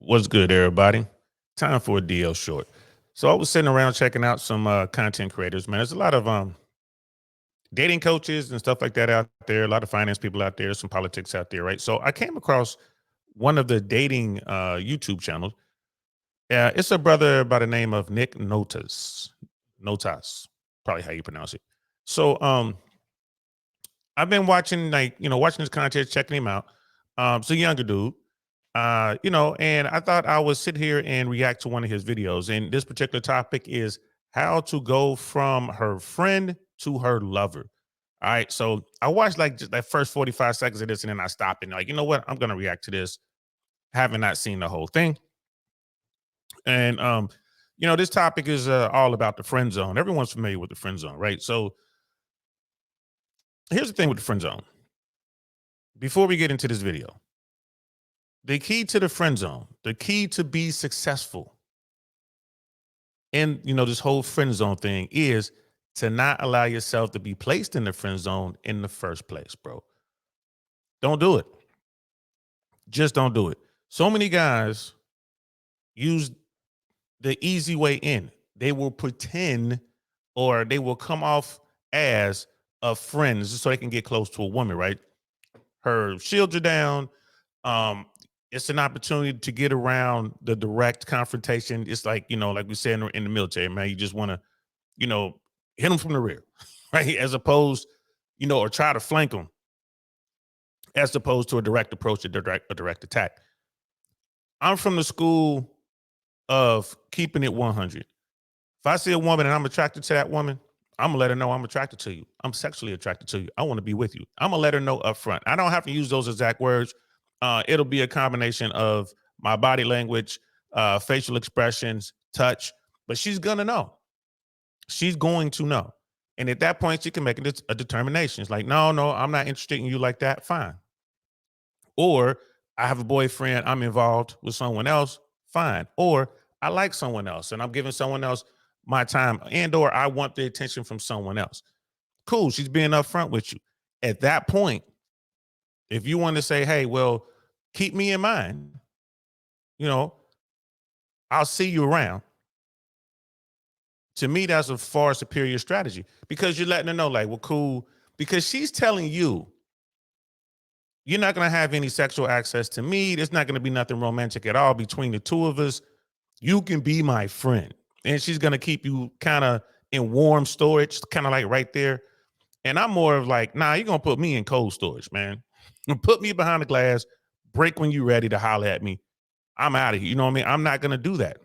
What's good, everybody? Time for a DL short. So I was sitting around checking out some content creators. Man, there's a lot of dating coaches and stuff like that out there. A lot of finance people out there. Some politics out there, right? So I came across one of the dating YouTube channels. It's a brother by the name of Nick Notas. Notas, probably how you pronounce it. So I've been watching, watching his content, checking him out. It's a younger dude. And I thought I would sit here and react to one of his videos. And this particular topic is how to go from her friend to her lover. All right. So I watched like just that first 45 seconds of this and then I stopped and like, you know what? I'm gonna react to this. Having not seen the whole thing. And this topic is all about the friend zone. Everyone's familiar with the friend zone, right? So here's the thing with the friend zone. Before we get into this video, the key to the friend zone, the key to be successful in this whole friend zone thing is to not allow yourself to be placed in the friend zone in the first place, bro. Don't do it. Just don't do it. So many guys use the easy way in. They will pretend or they will come off as a friend just so they can get close to a woman, right? Her shields are down. Um, it's an opportunity to get around the direct confrontation. It's like, like we said in the military, man, you just want to, you know, hit them from the rear, right? As opposed, or try to flank them as opposed to a direct approach, a direct attack. I'm from the school of keeping it 100. If I see a woman and I'm attracted to that woman, I'm gonna let her know I'm attracted to you. I'm sexually attracted to you. I want to be with you. I'm gonna let her know up front. I don't have to use those exact words. It'll be a combination of my body language, facial expressions, touch, but she's gonna know. She's going to know. And at that point, she can make a determination. It's like, no, I'm not interested in you like that. Fine. Or I have a boyfriend, I'm involved with someone else. Fine. Or I like someone else and I'm giving someone else my time, and or I want the attention from someone else. Cool. She's being upfront with you. At that point, if you want to say, hey, well, keep me in mind, you know, I'll see you around. To me, that's a far superior strategy because you're letting her know, like, well, cool, because she's telling you you're not going to have any sexual access to me. There's not going to be nothing romantic at all between the two of us. You can be my friend. And she's going to keep you kind of in warm storage, kind of like right there. And I'm more of like, nah, you're going to put me in cold storage, man. Put me behind the glass, break when you're ready to holler at me. I'm out of here. You know what I mean? I'm not going to do that.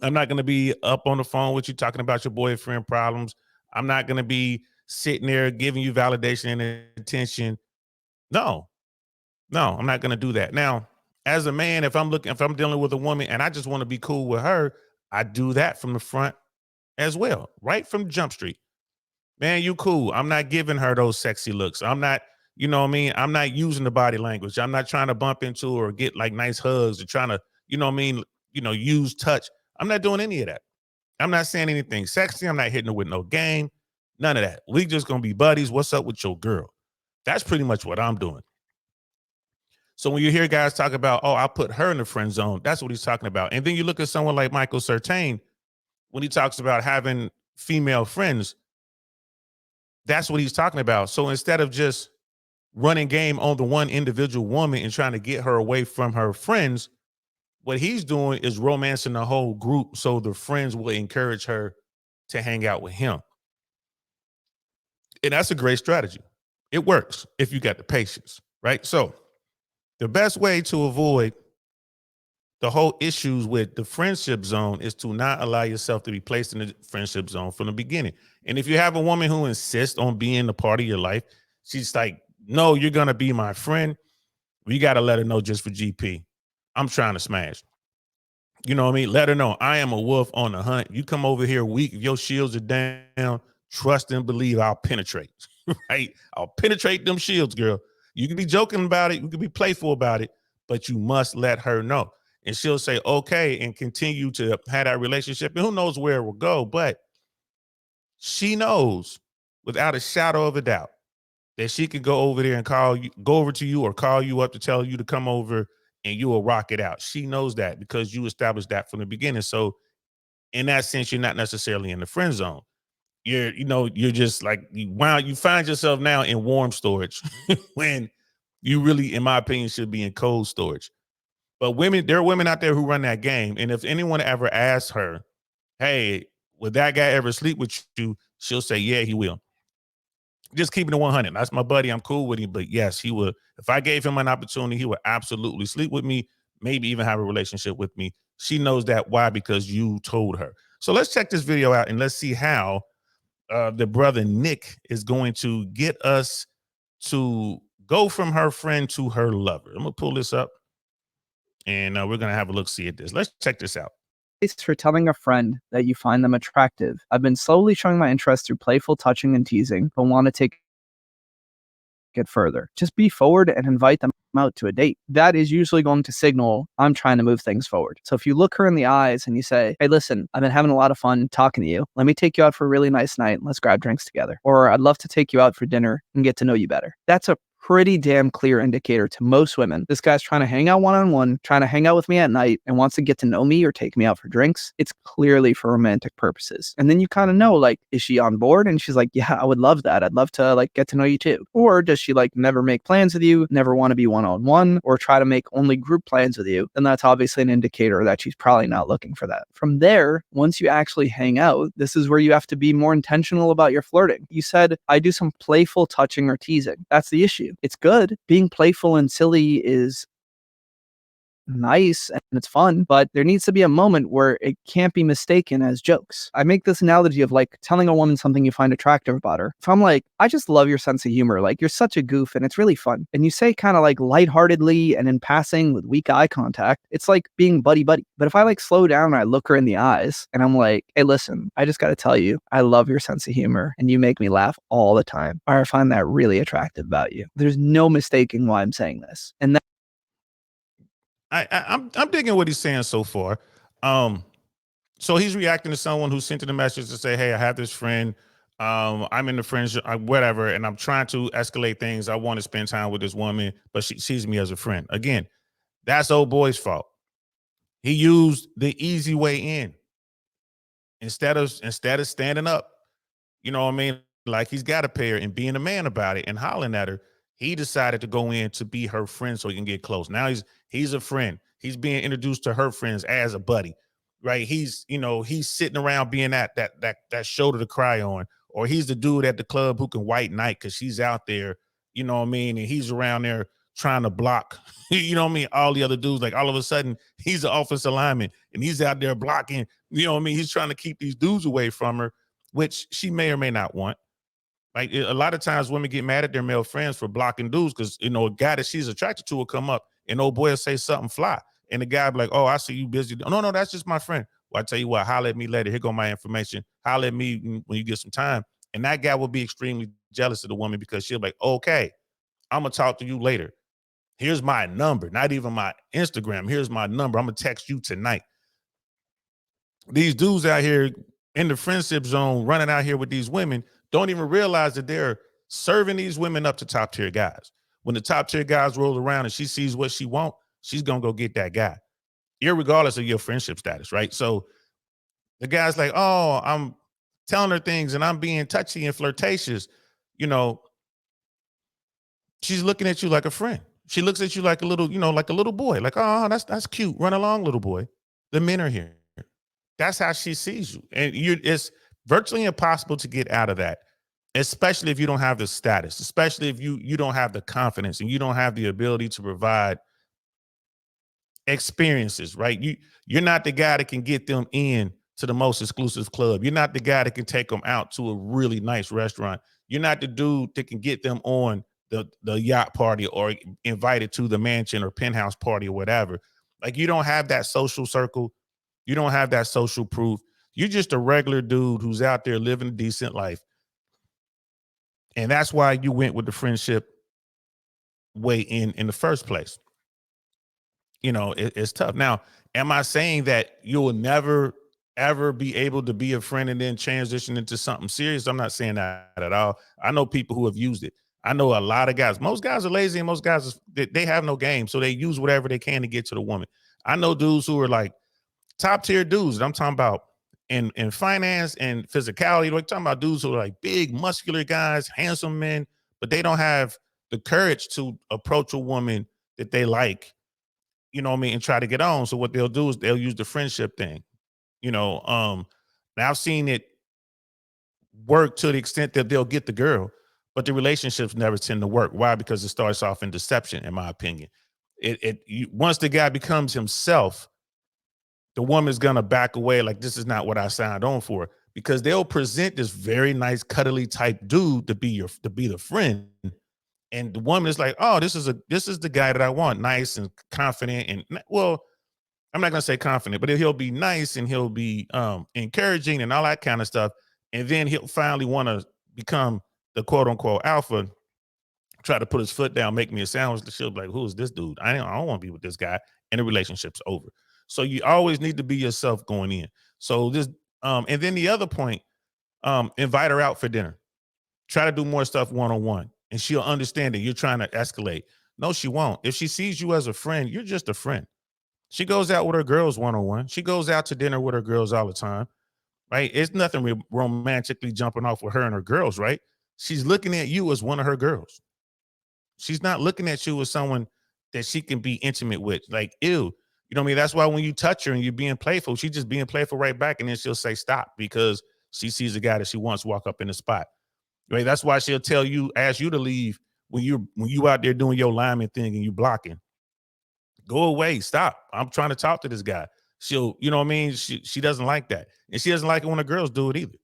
I'm not going to be up on the phone with you talking about your boyfriend problems. I'm not going to be sitting there giving you validation and attention. No, I'm not going to do that. Now, as a man, if I'm dealing with a woman and I just want to be cool with her, I do that from the front as well, right from Jump Street. Man, you cool. I'm not giving her those sexy looks. I'm not, you know what I mean? I'm not using the body language. I'm not trying to bump into her or get like nice hugs or trying to, you know what I mean? Use touch. I'm not doing any of that. I'm not saying anything sexy. I'm not hitting her with no game. None of that. We just gonna be buddies. What's up with your girl? That's pretty much what I'm doing. So when you hear guys talk about, oh, I put her in the friend zone, that's what he's talking about. And then you look at someone like Michael Certain, when he talks about having female friends, that's what he's talking about. So instead of just running game on the one individual woman and trying to get her away from her friends, what he's doing is romancing the whole group so the friends will encourage her to hang out with him. And that's a great strategy. It works if you got the patience, right? So the best way to avoid the whole issues with the friendship zone is to not allow yourself to be placed in the friendship zone from the beginning. And if you have a woman who insists on being a part of your life, she's like, no, you're going to be my friend. We got to let her know just for GP. I'm trying to smash. You know what I mean? Let her know I am a wolf on the hunt. You come over here weak. If your shields are down, trust and believe I'll penetrate, right? I'll penetrate them shields, girl. You can be joking about it. You can be playful about it, but you must let her know. And she'll say, okay, and continue to have that relationship. And who knows where it will go, but she knows without a shadow of a doubt that she could go over there and go over to you or call you up to tell you to come over and you will rock it out. She knows that because you established that from the beginning. So in that sense, you're not necessarily in the friend zone. You're just like you find yourself now in warm storage when you really, in my opinion, should be in cold storage. But there are women out there who run that game. And if anyone ever asks her, hey, would that guy ever sleep with you? She'll say, yeah, he will. Just keeping it 100. That's my buddy. I'm cool with him. But yes, he would. If I gave him an opportunity, he would absolutely sleep with me, maybe even have a relationship with me. She knows that. Why? Because you told her. So let's check this video out and let's see how the brother Nick is going to get us to go from her friend to her lover. I'm going to pull this up and we're going to have a look see at this. Let's check this out. For telling a friend that you find them attractive. I've been slowly showing my interest through playful touching and teasing, but want to take it further. Just be forward and invite them out to a date. That is usually going to signal I'm trying to move things forward. So if you look her in the eyes and you say, hey, listen, I've been having a lot of fun talking to you. Let me take you out for a really nice night. Let's grab drinks together. Or I'd love to take you out for dinner and get to know you better. That's a pretty damn clear indicator to most women. This guy's trying to hang out one-on-one, trying to hang out with me at night and wants to get to know me or take me out for drinks. It's clearly for romantic purposes. And then you kind of know, like, is she on board? And she's like, yeah, I would love that. I'd love to like get to know you too. Or does she like never make plans with you, never want to be one-on-one, or try to make only group plans with you? Then that's obviously an indicator that she's probably not looking for that. From there, once you actually hang out, this is where you have to be more intentional about your flirting. You said, I do some playful touching or teasing. That's the issue. It's good. Being playful and silly is nice and it's fun, but there needs to be a moment where it can't be mistaken as jokes. I make this analogy of like telling a woman something you find attractive about her. If I'm like, I just love your sense of humor, like you're such a goof and it's really fun, and you say kind of like lightheartedly and in passing with weak eye contact, it's like being buddy buddy. But if I like slow down and I look her in the eyes and I'm like, hey, listen, I just got to tell you, I love your sense of humor and you make me laugh all the time, or I find that really attractive about you. There's no mistaking why I'm saying this. And I'm digging what he's saying so far. So he's reacting to someone who sent him a message to say, hey, I have this friend. I'm in the friendship, whatever, and I'm trying to escalate things. I want to spend time with this woman, but she sees me as a friend. Again, that's old boy's fault. He used the easy way in instead of standing up. You know what I mean? Like he's got to pay her and being a man about it and hollering at her. He decided to go in to be her friend so he can get close. Now he's a friend. He's being introduced to her friends as a buddy, right? He's sitting around being that shoulder to cry on, or he's the dude at the club who can white knight because she's out there, you know what I mean? And he's around there trying to block, you know what I mean? All the other dudes, like all of a sudden he's an offensive lineman and he's out there blocking, you know what I mean? He's trying to keep these dudes away from her, which she may or may not want. Like a lot of times women get mad at their male friends for blocking dudes because, a guy that she's attracted to will come up and old boy will say something fly. And the guy be like, oh, I see you busy. No, that's just my friend. Well, I tell you what, holler at me later. Here go my information. Holler at me when you get some time. And that guy will be extremely jealous of the woman because she'll be like, okay, I'm going to talk to you later. Here's my number, not even my Instagram. Here's my number. I'm going to text you tonight. These dudes out here in the friendship zone running out here with these women don't even realize that they're serving these women up to top tier guys. When the top tier guys roll around and she sees what she wants, she's going to go get that guy, irregardless of your friendship status, right? So the guy's like, oh, I'm telling her things and I'm being touchy and flirtatious. She's looking at you like a friend. She looks at you like a little, like a little boy. Like, oh, that's cute. Run along, little boy. The men are here. That's how she sees you. And it's virtually impossible to get out of that, especially if you don't have the status, especially if you don't have the confidence and you don't have the ability to provide experiences, right? You're not the guy that can get them in to the most exclusive club. You're not the guy that can take them out to a really nice restaurant. You're not the dude that can get them on the yacht party or invited to the mansion or penthouse party or whatever. Like you don't have that social circle. You don't have that social proof. You're just a regular dude who's out there living a decent life. And that's why you went with the friendship way in the first place. It's tough. Now, am I saying that you'll never, ever be able to be a friend and then transition into something serious? I'm not saying that at all. I know people who have used it. I know a lot of guys. Most guys are lazy, and most guys they have no game, so they use whatever they can to get to the woman. I know dudes who are like top tier dudes. I'm talking about in finance and physicality. We're talking about dudes who are like big, muscular guys, handsome men, but they don't have the courage to approach a woman that they like, you know what I mean, and try to get on. So what they'll do is they'll use the friendship thing. You know, now I've seen it work to the extent that they'll get the girl, but the relationships never tend to work. Why? Because it starts off in deception, in my opinion. Once the guy becomes himself, the woman's gonna back away like this is not what I signed on for, because they'll present this very nice cuddly type dude to be the friend, and the woman is like, oh, this is the guy that I want, nice and confident, and well, I'm not gonna say confident, but he'll be nice and he'll be encouraging and all that kind of stuff, and then he'll finally want to become the quote unquote alpha, try to put his foot down, make me a sandwich. She'll be like, who is this dude? I don't want to be with this guy, and the relationship's over. So you always need to be yourself going in. So this, and then the other point, invite her out for dinner. Try to do more stuff one on one, and she'll understand that you're trying to escalate. No, she won't. If she sees you as a friend, you're just a friend. She goes out with her girls one on one. She goes out to dinner with her girls all the time, right? It's nothing romantically jumping off with her and her girls, right? She's looking at you as one of her girls. She's not looking at you as someone that she can be intimate with. Like, ew. You know what I mean? That's why when you touch her and you're being playful, she's just being playful right back. And then she'll say stop because she sees a guy that she wants walk up in the spot. Right. That's why she'll tell you, ask you to leave when you out there doing your lineman thing and you blocking. Go away. Stop. I'm trying to talk to this guy. She'll, you know what I mean? She doesn't like that. And she doesn't like it when the girls do it either.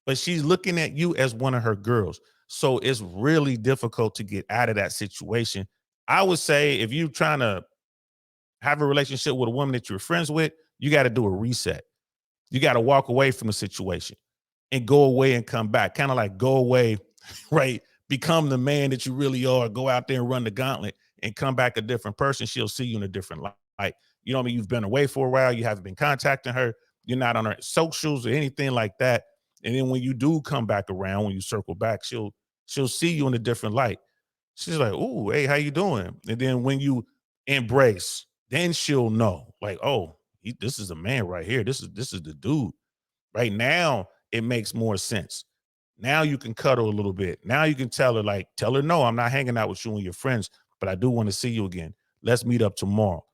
But she's looking at you as one of her girls. So it's really difficult to get out of that situation. I would say if you're trying to have a relationship with a woman that you're friends with, you got to do a reset. You got to walk away from the situation and go away and come back. Kind of like go away, right? Become the man that you really are. Go out there and run the gauntlet and come back a different person. She'll see you in a different light. You know what I mean? You've been away for a while. You haven't been contacting her. You're not on her socials or anything like that. And then when you do come back around, when you circle back, she'll see you in a different light. She's like, "Ooh, hey, how you doing?" And then when you embrace, then she'll know, like, "Oh, this is a man right here. This is the dude." Right now, it makes more sense. Now you can cuddle a little bit. Now you can tell her, no, I'm not hanging out with you and your friends, but I do want to see you again. Let's meet up tomorrow.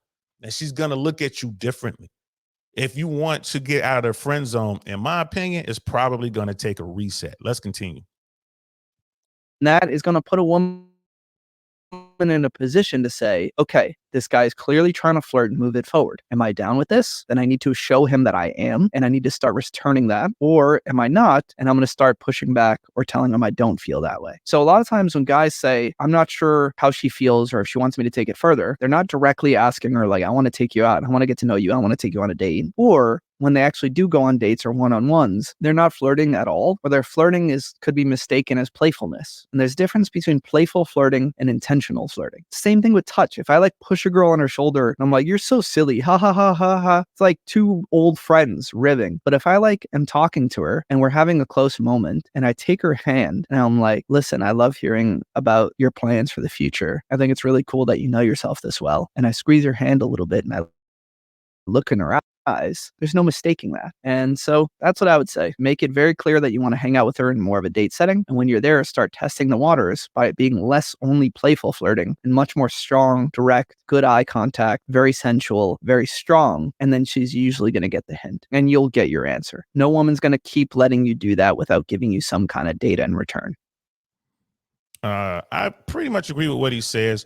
And she's gonna look at you differently. If you want to get out of the friend zone, in my opinion, it's probably gonna take a reset. Let's continue. That is going to put a woman in a position to say, okay, this guy's clearly trying to flirt and move it forward. Am I down with this? Then I need to show him that I am, and I need to start returning that. Or am I not? And I'm going to start pushing back or telling him I don't feel that way. So a lot of times when guys say, I'm not sure how she feels or if she wants me to take it further, they're not directly asking her, like, I want to take you out. I want to get to know you. I want to take you on a date. Or when they actually do go on dates or one-on-ones, they're not flirting at all, or their flirting could be mistaken as playfulness. And there's difference between playful flirting and intentional flirting. Same thing with touch. If I like push a girl on her shoulder and I'm like, you're so silly, ha ha ha ha ha. It's like two old friends ribbing. But if I like am talking to her and we're having a close moment and I take her hand and I'm like, listen, I love hearing about your plans for the future. I think it's really cool that you know yourself this well. And I squeeze her hand a little bit and I look in her eyes, there's no mistaking that. And so that's what I would say. Make it very clear that you want to hang out with her in more of a date setting. And when you're there, start testing the waters by it being less only playful flirting and much more strong, direct, good eye contact, very sensual, very strong. And then she's usually going to get the hint and you'll get your answer. No woman's going to keep letting you do that without giving you some kind of data in return. I pretty much agree with what he says.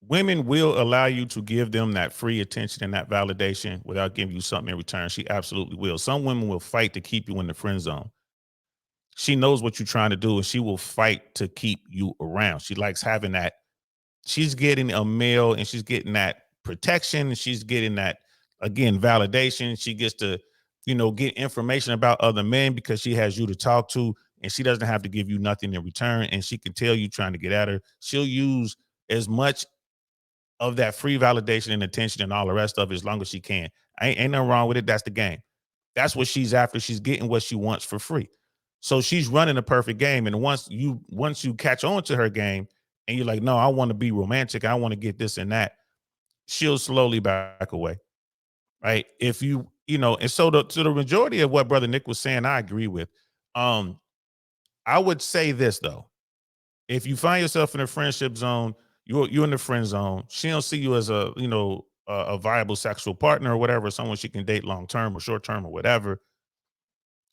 Women will allow you to give them that free attention and that validation without giving you something in return. She absolutely will. Some women will fight to keep you in the friend zone. She knows what you're trying to do and she will fight to keep you around. She likes having that. She's getting a male and she's getting that protection. And she's getting that, again, validation. She gets to, get information about other men because she has you to talk to and she doesn't have to give you nothing in return. And she can tell you trying to get at her. She'll use as much of that free validation and attention and all the rest of it as long as she can. Ain't nothing wrong with it. That's the game. That's what she's after. She's getting what she wants for free. So she's running a perfect game. And once you catch on to her game and you're like, no, I want to be romantic, I want to get this and that, she'll slowly back away. Right. If and so to the majority of what Brother Nick was saying, I agree with. Um, I would say this though. If you find yourself in a friendship zone, you're in the friend zone, she don't see you as a viable sexual partner or whatever, someone she can date long term or short term or whatever.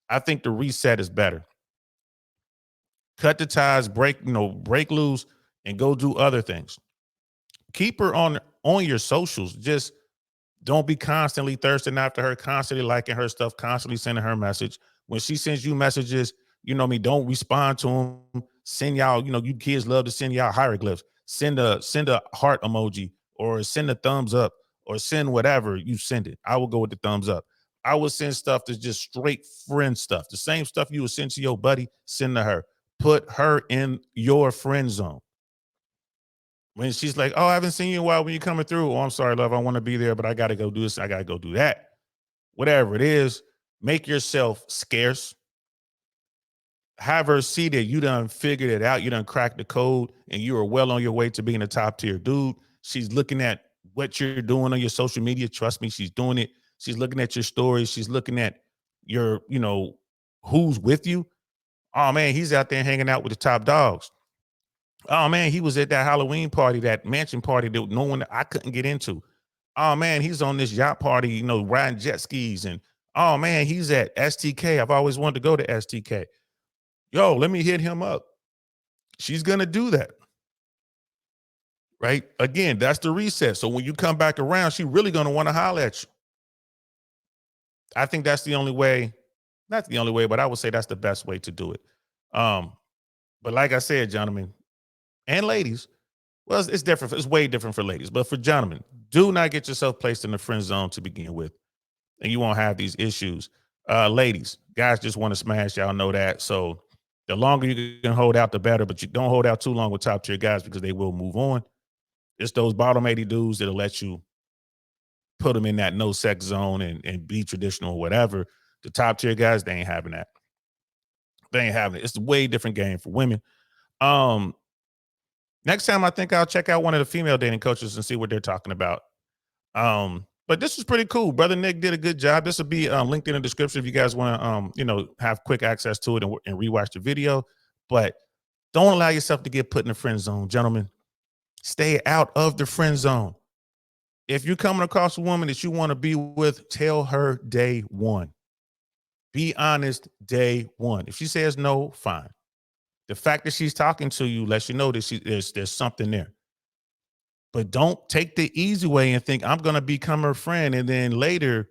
I think the reset is better. Cut the ties, break loose, and go do other things. Keep her on your socials. Just don't be constantly thirsting after her, constantly liking her stuff, constantly sending her message. When she sends you messages, don't respond to them. Send y'all, you kids love to send y'all hieroglyphs. Send a heart emoji or send a thumbs up or send whatever you send it. I will go with the thumbs up. I would send stuff that's just straight friend stuff. The same stuff you would send to your buddy, send to her. Put her in your friend zone. When she's like, oh, I haven't seen you in a while when you're coming through. Oh, I'm sorry, love. I want to be there, but I got to go do this. I got to go do that. Whatever it is, make yourself scarce. Have her see that you done figured it out. You done cracked the code and you are well on your way to being a top tier dude. She's looking at what you're doing on your social media. Trust me, she's doing it. She's looking at your stories. She's looking at your, who's with you. Oh, man, he's out there hanging out with the top dogs. Oh man, he was at that Halloween party, that mansion party that no one I couldn't get into. Oh man, he's on this yacht party, riding jet skis. And oh man, he's at STK. I've always wanted to go to STK. Yo, let me hit him up. She's gonna do that. Right? Again, that's the reset. So when you come back around, she really gonna want to holler at you. I think that's the only way, not the only way, but I would say that's the best way to do it. But like I said, gentlemen and ladies, well, it's different. It's way different for ladies. But for gentlemen, do not get yourself placed in the friend zone to begin with, and you won't have these issues. Ladies, guys just want to smash. Y'all know that. So the longer you can hold out, the better. But you don't hold out too long with top tier guys because they will move on. It's those bottom 80 dudes that'll let you put them in that no sex zone and be traditional or whatever. The top tier guys, they ain't having that. They ain't having it. It's a way different game for women. Next time, I think I'll check out one of the female dating coaches and see what they're talking about. But this was pretty cool. Brother Nick did a good job. This will be linked in the description if you guys want to, have quick access to it and rewatch the video. But don't allow yourself to get put in the friend zone, gentlemen. Stay out of the friend zone. If you're coming across a woman that you want to be with, tell her day one. Be honest day one. If she says no, fine. The fact that she's talking to you lets you know that there's something there. But don't take the easy way and think I'm going to become her friend. And then later,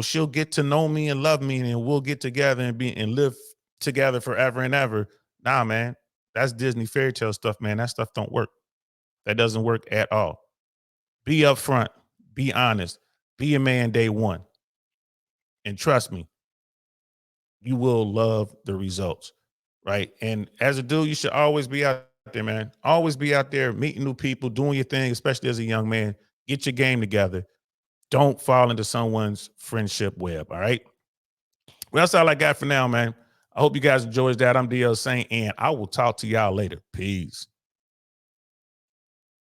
she'll get to know me and love me and we'll get together and live together forever and ever. Nah, man, that's Disney fairy tale stuff, man. That stuff don't work. That doesn't work at all. Be upfront, be honest, be a man day one. And trust me, you will love the results. Right. And as a dude, you should always be out there, man. Always be out there meeting new people, doing your thing, especially as a young man. Get your game together. Don't fall into someone's friendship web. All right. Well, that's all I got for now, man. I hope you guys enjoyed that. I'm DL Saint, and I will talk to y'all later. Peace.